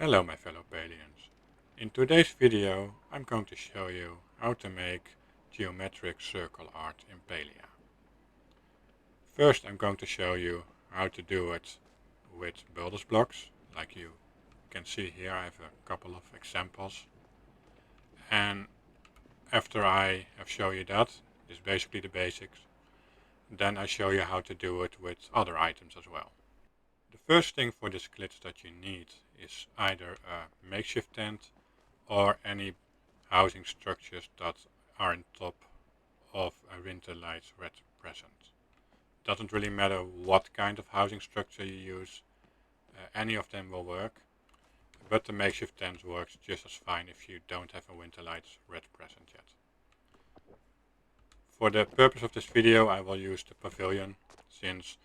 Hello my fellow Palians. In today's video I'm going to show you how to make geometric circle art in Palia. First I'm going to show you how to do it with builder's blocks. Like you can see here I have a couple of examples. And after I have shown you that, is basically the basics, then I show you how to do it with other items as well. The first thing for this glitch that you need is either a makeshift tent or any housing structures that are on top of a winter lights red present. Doesn't really matter what kind of housing structure you use, any of them will work, but the makeshift tent works just as fine if you don't have a winter lights red present yet. For the purpose of this video I will use the pavilion, since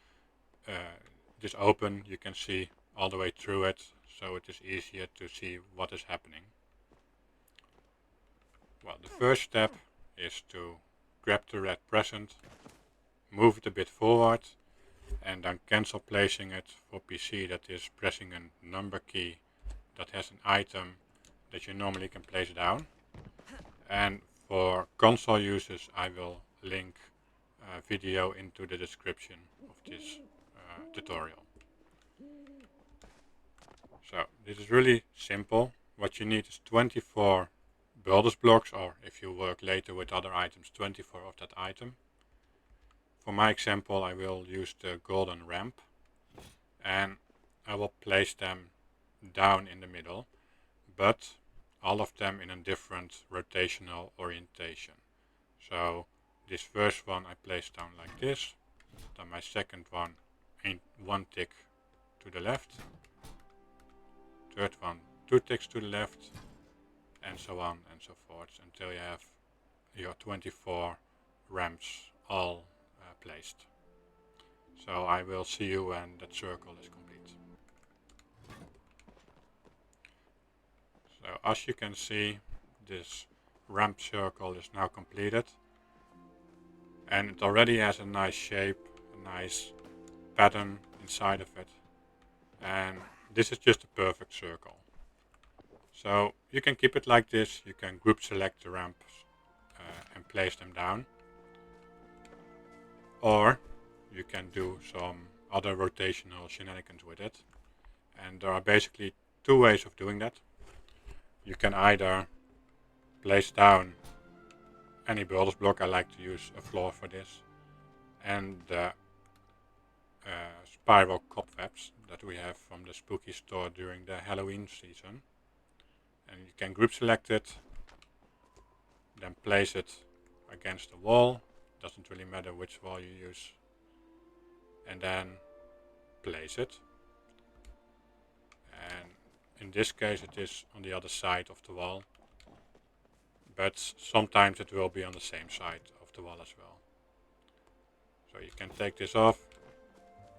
it is open, you can see all the way through it, so it is easier to see what is happening. Well, the first step is to grab the red present, move it a bit forward, and then cancel placing it. For PC that is pressing a number key that has an item that you normally can place down. And for console users I will link a video into the description of this tutorial. So this is really simple. What you need is 24 builder's blocks, or if you work later with other items, 24 of that item. For my example I will use the golden ramp, and I will place them down in the middle, but all of them in a different rotational orientation. So this first one I place down like this, then my second one in one tick to the left, third one 2 ticks to the left, and so on and so forth until you have your 24 ramps all placed. So I will see you when that circle is complete. So as you can see, this ramp circle is now completed, and it already has a nice shape, a nice pattern inside of it, and this is just a perfect circle. So you can keep it like this. You can group select the ramps and place them down, or you can do some other rotational shenanigans with it, and there are basically two ways of doing that. You can either place down any builder's block. I like to use a floor for this, and the spiral cobwebs that we have from the spooky store during the Halloween season. And you can group select it, then place it against the wall, doesn't really matter which wall you use, and then place it. And in this case it is on the other side of the wall, but sometimes it will be on the same side of the wall as well. So you can take this off,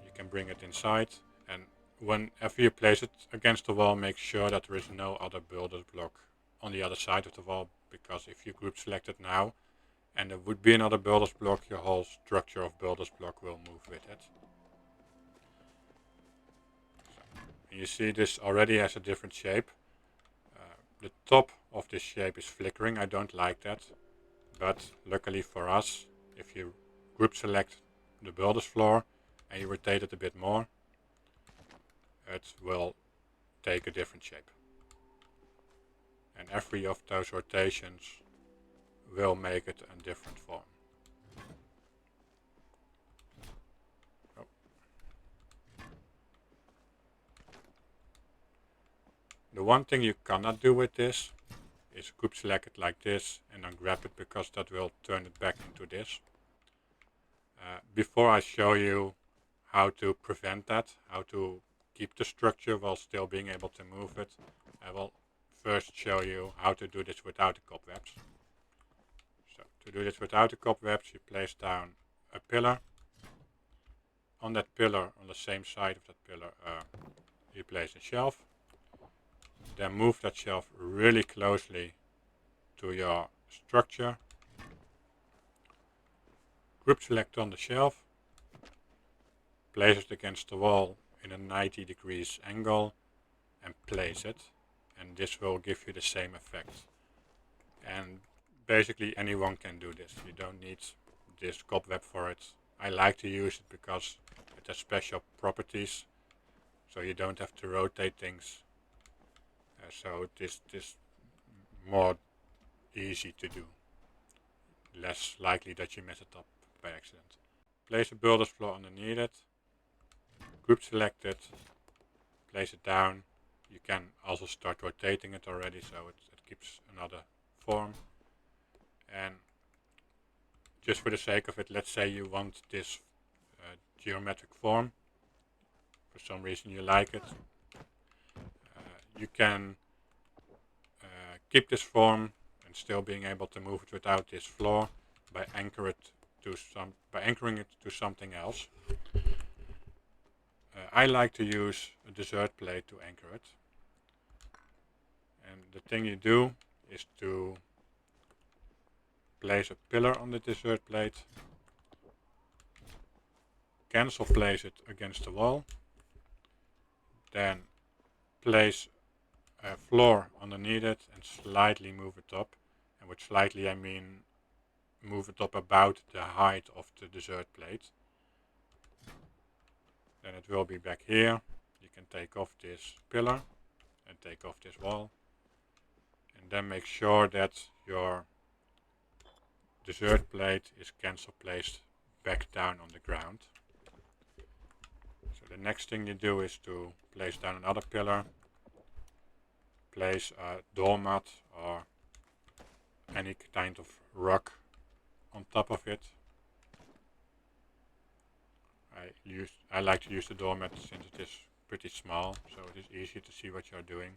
you can bring it inside, and whenever you place it against the wall, make sure that there is no other builder's block on the other side of the wall, because if you group select it now and there would be another builder's block, your whole structure of builder's block will move with it. So, you see this already has a different shape. The top of this shape is flickering. I don't like that, but luckily for us, if you group select the builder's floor and you rotate it a bit more, it will take a different shape. And every of those rotations will make it a different form. Oh. The one thing you cannot do with this is group select it like this and then grab it, because that will turn it back into this. Before I show you how to prevent that, how to keep the structure while still being able to move it, I will first show you how to do this without the cobwebs. So to do this without the cobwebs, you place down a pillar. On that pillar, on the same side of that pillar, you place a shelf. Then move that shelf really closely to your structure. Group select on the shelf, place it against the wall in a 90 degrees angle, and place it, and this will give you the same effect. And basically anyone can do this. You don't need this cobweb for it. I like to use it because it has special properties, so you don't have to rotate things. So this more easy to do. Less likely that you mess it up by accident. Place a builder's floor underneath it. Group select it. Place it down. You can also start rotating it already, so it keeps another form. And just for the sake of it, let's say you want this geometric form. For some reason you like it. You can keep this form and still being able to move it without this floor by anchoring it to something else. I like to use a dessert plate to anchor it. And the thing you do is to place a pillar on the dessert plate, place it against the wall, then place a floor underneath it and slightly move it up. And with slightly I mean move it up about the height of the dessert plate. Then it will be back here. You can take off this pillar and take off this wall, and then make sure that your dessert plate is cancel placed back down on the ground. So the next thing you do is to place down another pillar, place a doormat or any kind of rug on top of it. I like to use the doormat since it is pretty small, so it is easy to see what you're doing,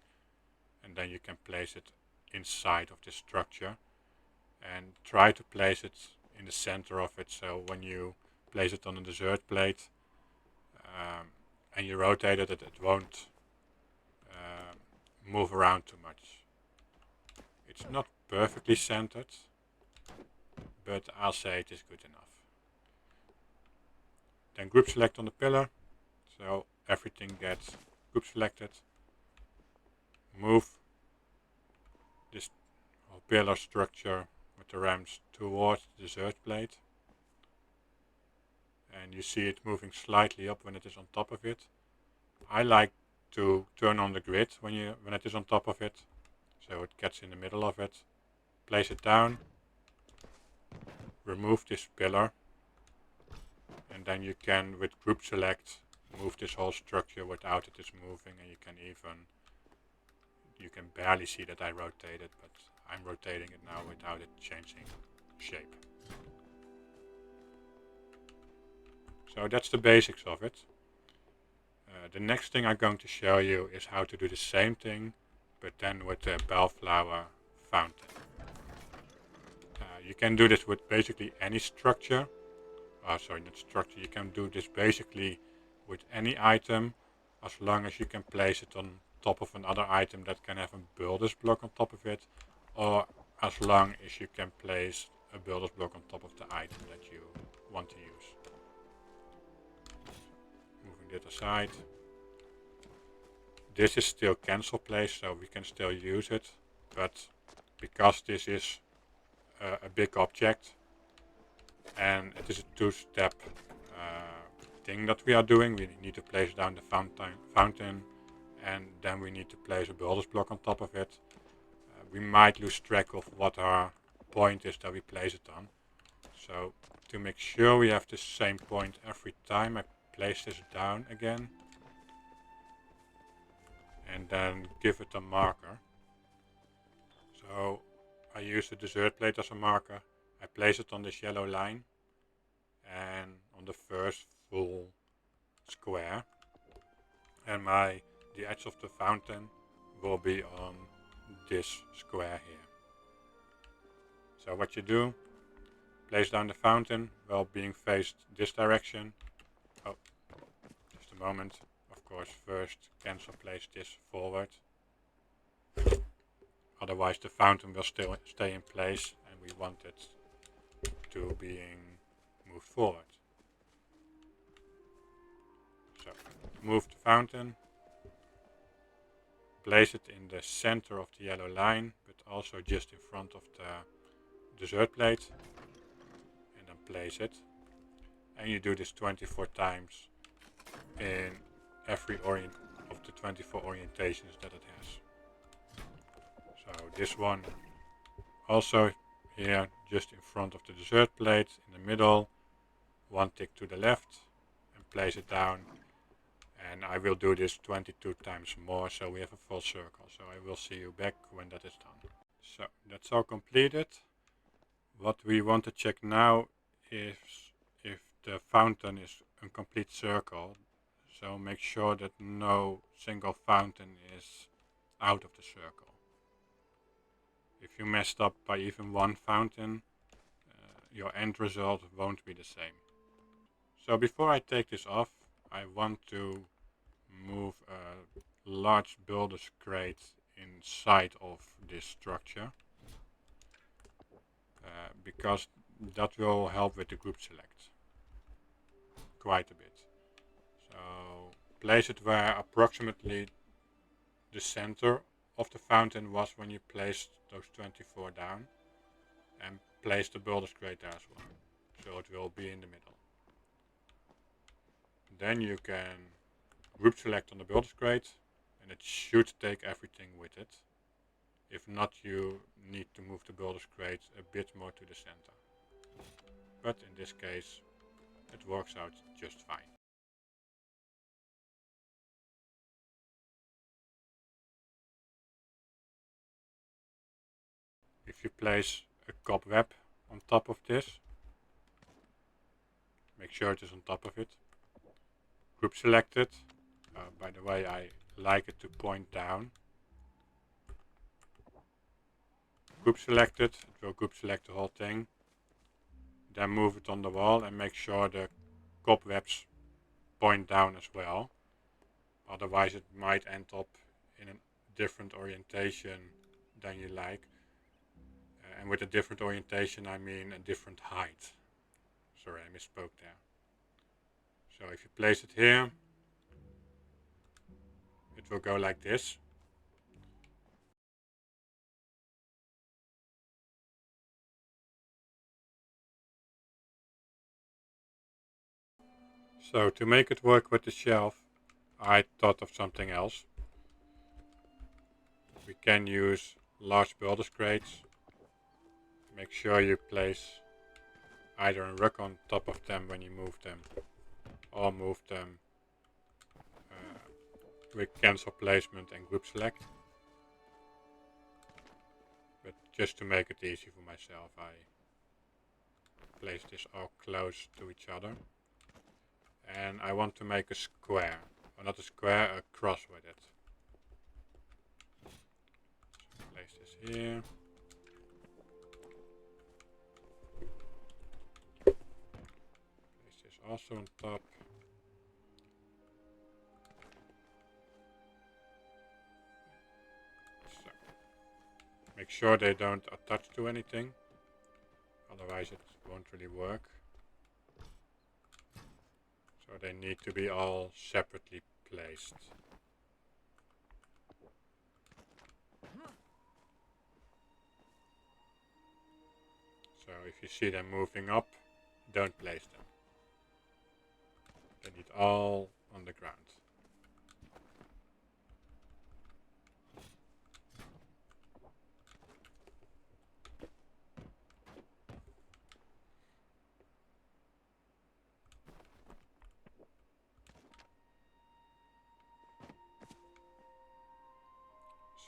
and then you can place it inside of this structure and try to place it in the center of it, so when you place it on a dessert plate and you rotate it, it won't move around too much. It's not perfectly centered, but I'll say it is good enough. Then group select on the pillar, so everything gets group selected. Move this whole pillar structure with the ramps towards the dessert plate, and you see it moving slightly up when it is on top of it. I like to turn on the grid when it is on top of it, so it gets in the middle of it. Place it down, remove this pillar, and then you can, with group select, move this whole structure without it is moving, and you can barely see that I rotate it, but I'm rotating it now without it changing shape. So that's the basics of it. The next thing I'm going to show you is how to do the same thing, but then with the bellflower fountain. You can do this with basically any structure. Sorry, not structure. You can do this basically with any item, as long as you can place it on top of another item that can have a builder's block on top of it, or as long as you can place a builder's block on top of the item that you want to use. Moving it aside. This is still cancel place, so we can still use it, but because this is a big object and it is a two-step thing that we are doing, we need to place down the fountain and then we need to place a builder's block on top of it. We might lose track of what our point is that we place it on. So to make sure we have the same point every time, I place this down again and then give it a marker. So I use the dessert plate as a marker. I place it on this yellow line and on the first full square, and the edge of the fountain will be on this square here. So what you do, place down the fountain while being faced this direction. Oh, just a moment. Of course, first cancel place this forward. Otherwise the fountain will still stay in place and we want it to being moved forward. So move the fountain. place it in the center of the yellow line, but also just in front of the dessert plate, and then place it. And you do this 24 times in every of the 24 orientations that it has. So this one also here, just in front of the dessert plate, in the middle, one tick to the left, and place it down. And I will do this 22 times more, so we have a full circle. So I will see you back when that is done. So that's all completed. What we want to check now is if the fountain is a complete circle. So make sure that no single fountain is out of the circle. If you messed up by even one fountain, your end result won't be the same. So before I take this off, I want to move a large builder's crate inside of this structure, because that will help with the group select quite a bit. So place it where approximately the center of the fountain was when you placed those 24 down, and place the builder's crate there as well, so it will be in the middle. Then you can group select on the builder's crate, and it should take everything with it. If not, you need to move the builder's crate a bit more to the center. But in this case, it works out just fine. If you place a cobweb on top of this, make sure it is on top of it. Group select it. By the way, I like it to point down. Group select it. It will group select the whole thing. Then move it on the wall and make sure the cobwebs point down as well. Otherwise it might end up in a different orientation than you like. And with a different orientation I mean a different height. Sorry, I misspoke there. So if you place it here, it will go like this. So to make it work with the shelf, I thought of something else. We can use large builder's crates. Make sure you place either a rug on top of them when you move them, or move them with cancel placement and group select. But just to make it easy for myself, I place this all close to each other. And I want to make a square, or not a square, a cross with it. So place this here. Place this also on top. So make sure they don't attach to anything, otherwise it won't really work. So they need to be all separately placed. So if you see them moving up, don't place them. They need all on the ground.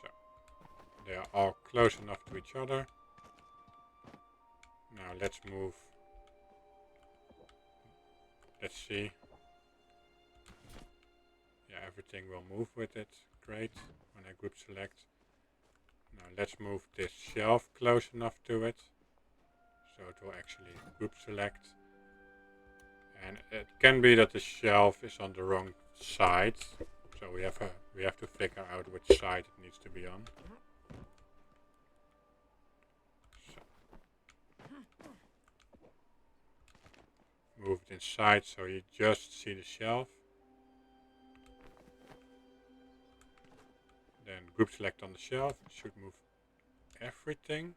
So they are all close enough to each other. Now let's move. Let's see. Yeah, everything will move with it. Great. When I group select. Now let's move this shelf close enough to it, so it will actually group select. And it can be that the shelf is on the wrong side, so we have to figure out which side it needs to be on. So move it inside so you just see the shelf. Then group select on the shelf, should move everything.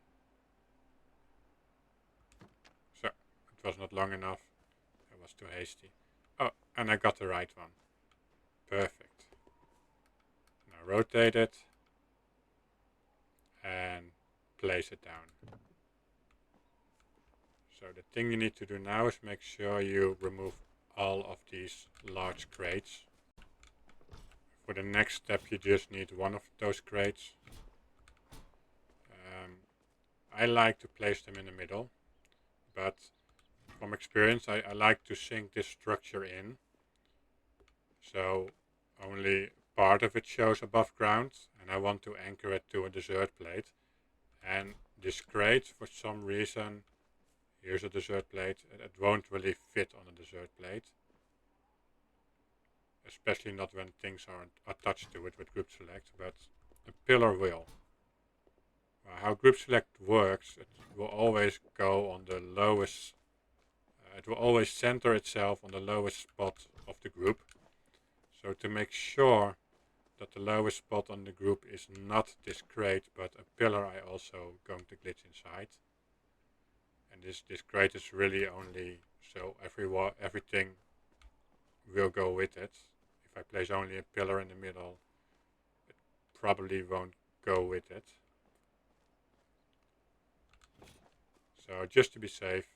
So, it was not long enough, it was too hasty. Oh, and I got the right one. Perfect. Now rotate it and place it down. So the thing you need to do now is make sure you remove all of these large crates. For the next step you just need one of those crates. I like to place them in the middle, but from experience I like to sink this structure in, so only part of it shows above ground, and I want to anchor it to a dessert plate. And this crate, for some reason, here's a dessert plate, it won't really fit on a dessert plate, especially not when things aren't attached to it with group select, but a pillar will. How group select works, it will always go on the lowest, it will always center itself on the lowest spot of the group. So to make sure that the lowest spot on the group is not this crate but a pillar, I also going to glitch inside. And this crate is really only so everything will go with it. If I place only a pillar in the middle, it probably won't go with it. So just to be safe,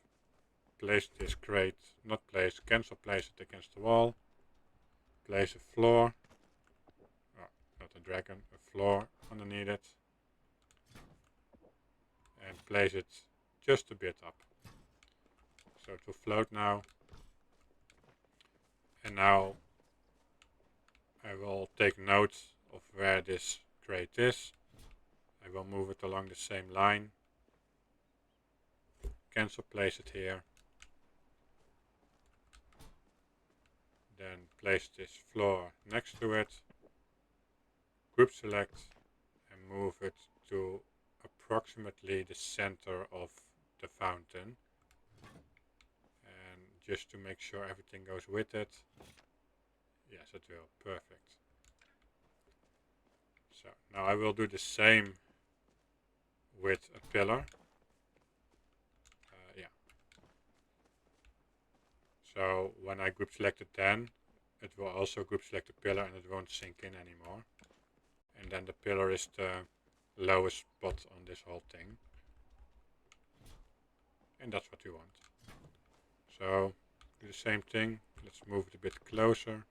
place this crate, cancel place it against the wall, place a floor, not a dragon, a floor underneath it, and place it just a bit up. So it will float now. And now I will take note of where this crate is. I will move it along the same line. Cancel place it here. Then place this floor next to it. Group select and move it to approximately the center of the fountain. And just to make sure everything goes with it. Yes, it will. Perfect. So now I will do the same with a pillar. So when I group select it, then it will also group select the pillar and it won't sink in anymore. And then the pillar is the lowest spot on this whole thing. And that's what we want. So do the same thing. Let's move it a bit closer.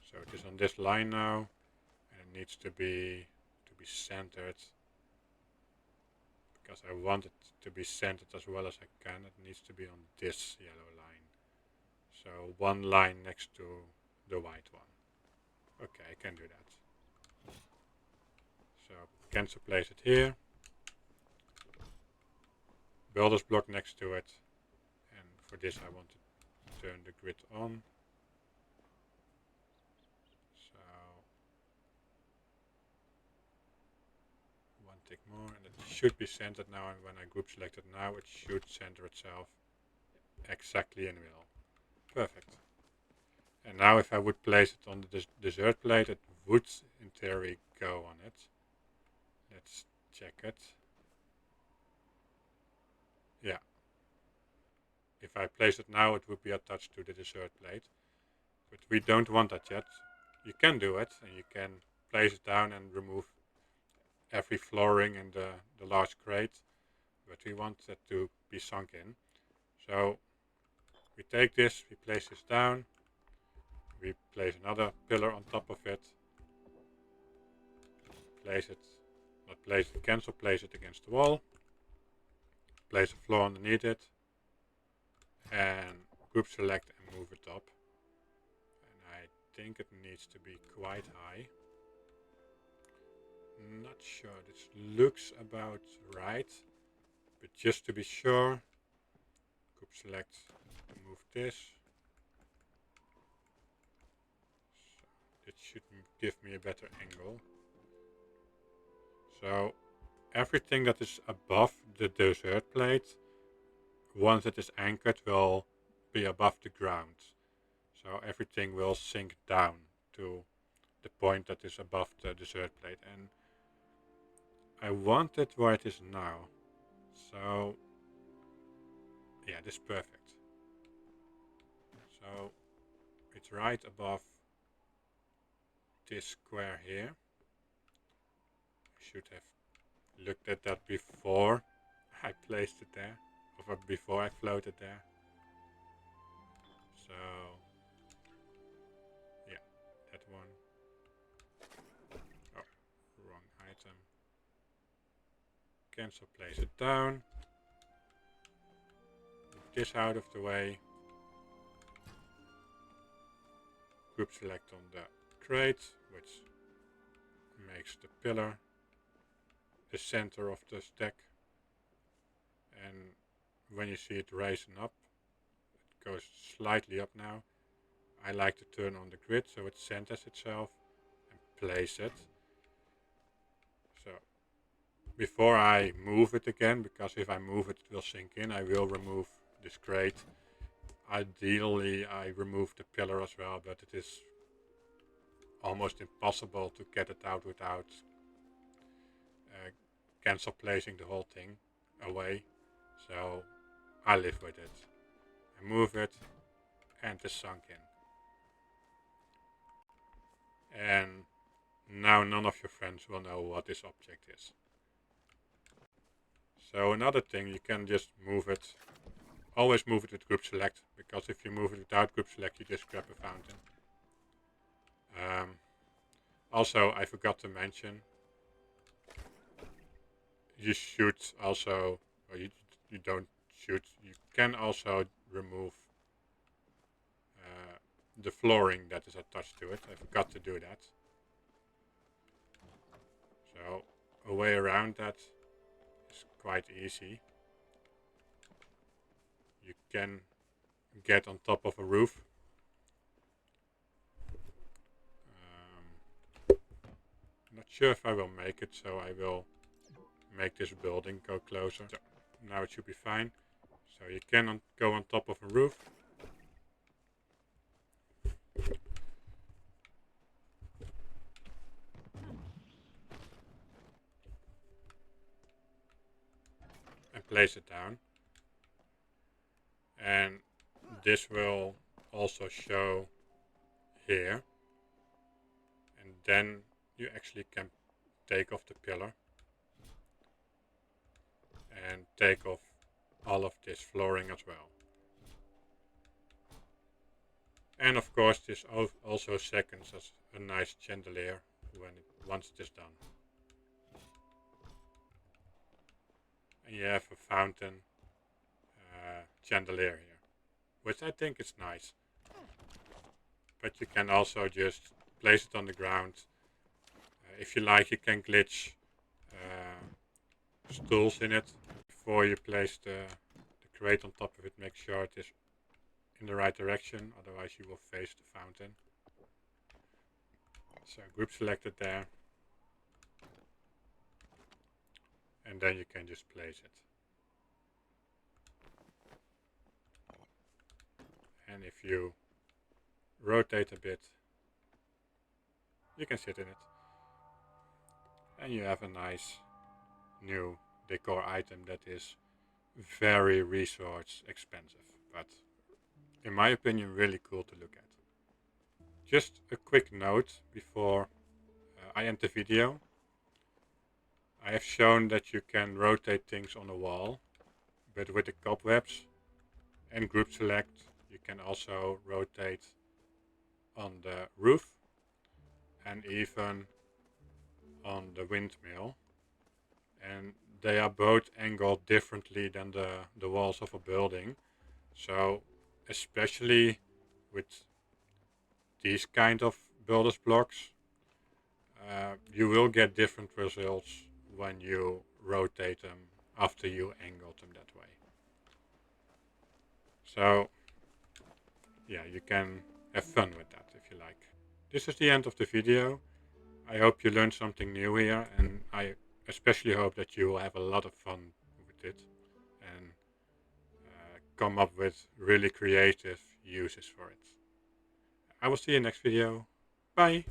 So it is on this line now, and it needs to be centered, because I want it to be centered as well as I can. It needs to be on this yellow line. So one line next to the white one. Okay, I can do that. So cancel place it here. Builder's block next to it. And for this I want to turn the grid on. So one tick more, and it should be centered now, and when I group select it now, it should center itself exactly in the middle. Perfect. And now if I would place it on the dessert plate, it would in theory go on it. Let's check it. Yeah. If I place it now, it would be attached to the dessert plate. But we don't want that yet. You can do it, and you can place it down and remove every flooring in the large crate. But we want that to be sunk in. So we take this, we place this down. We place another pillar on top of it. Cancel place it against the wall. Place a floor underneath it. And group select and move it up. And I think it needs to be quite high. Not sure, this looks about right. But just to be sure, group select to move this. So it should give me a better angle. So everything that is above the dessert plate, once it is anchored, will be above the ground. So everything will sink down to point that is above the dessert plate, and I want it where it is now. So yeah, this is perfect. So it's right above this square here. I should have looked at that before I placed it there, or before I floated there. So yeah, that one. Oh, wrong item. Cancel, place it down. Move this out of the way. Group select on the crate, which makes the pillar the center of the stack. And when you see it rising up, it goes slightly up now. I like to turn on the grid so it centers itself and place it. So before I move it again, because if I move it, it will sink in, I will remove this crate. Ideally, I remove the pillar as well, but it is almost impossible to get it out without cancel placing the whole thing away. So I live with it. I move it and it's sunk in. And now none of your friends will know what this object is. So another thing, you can just move it. Always move it with group select, because if you move it without group select, you just grab a fountain. Also, I forgot to mention, you should also, or you don't should, you can also remove the flooring that is attached to it. I forgot to do that. So a way around that is quite easy. You can get on top of a roof. Not sure if I will make it, so I will make this building go closer. So now it should be fine. So you can go on top of a roof. And place it down. And this will also show here. And then you actually can take off the pillar and take off all of this flooring as well. And of course this also seconds as a nice chandelier once it is done. And you have a fountain chandelier here, which I think is nice. But you can also just place it on the ground. If you like, you can glitch stools in it. Before you place the crate on top of it, make sure it is in the right direction, otherwise you will face the fountain. So group select it there. And then you can just place it. And if you rotate a bit, you can sit in it. And you have a nice new decor item that is very resource expensive, but in my opinion really cool to look at. Just a quick note before I end the video. I have shown that you can rotate things on a wall, but with the cobwebs and group select you can also rotate on the roof and even on the windmill, and they are both angled differently than the walls of a building. So especially with these kind of builders blocks, you will get different results when you rotate them after you angled them that way. So yeah, you can have fun with that if you like. This is the end of the video. I hope you learned something new here, and I especially hope that you will have a lot of fun with it and come up with really creative uses for it. I will see you next video. Bye!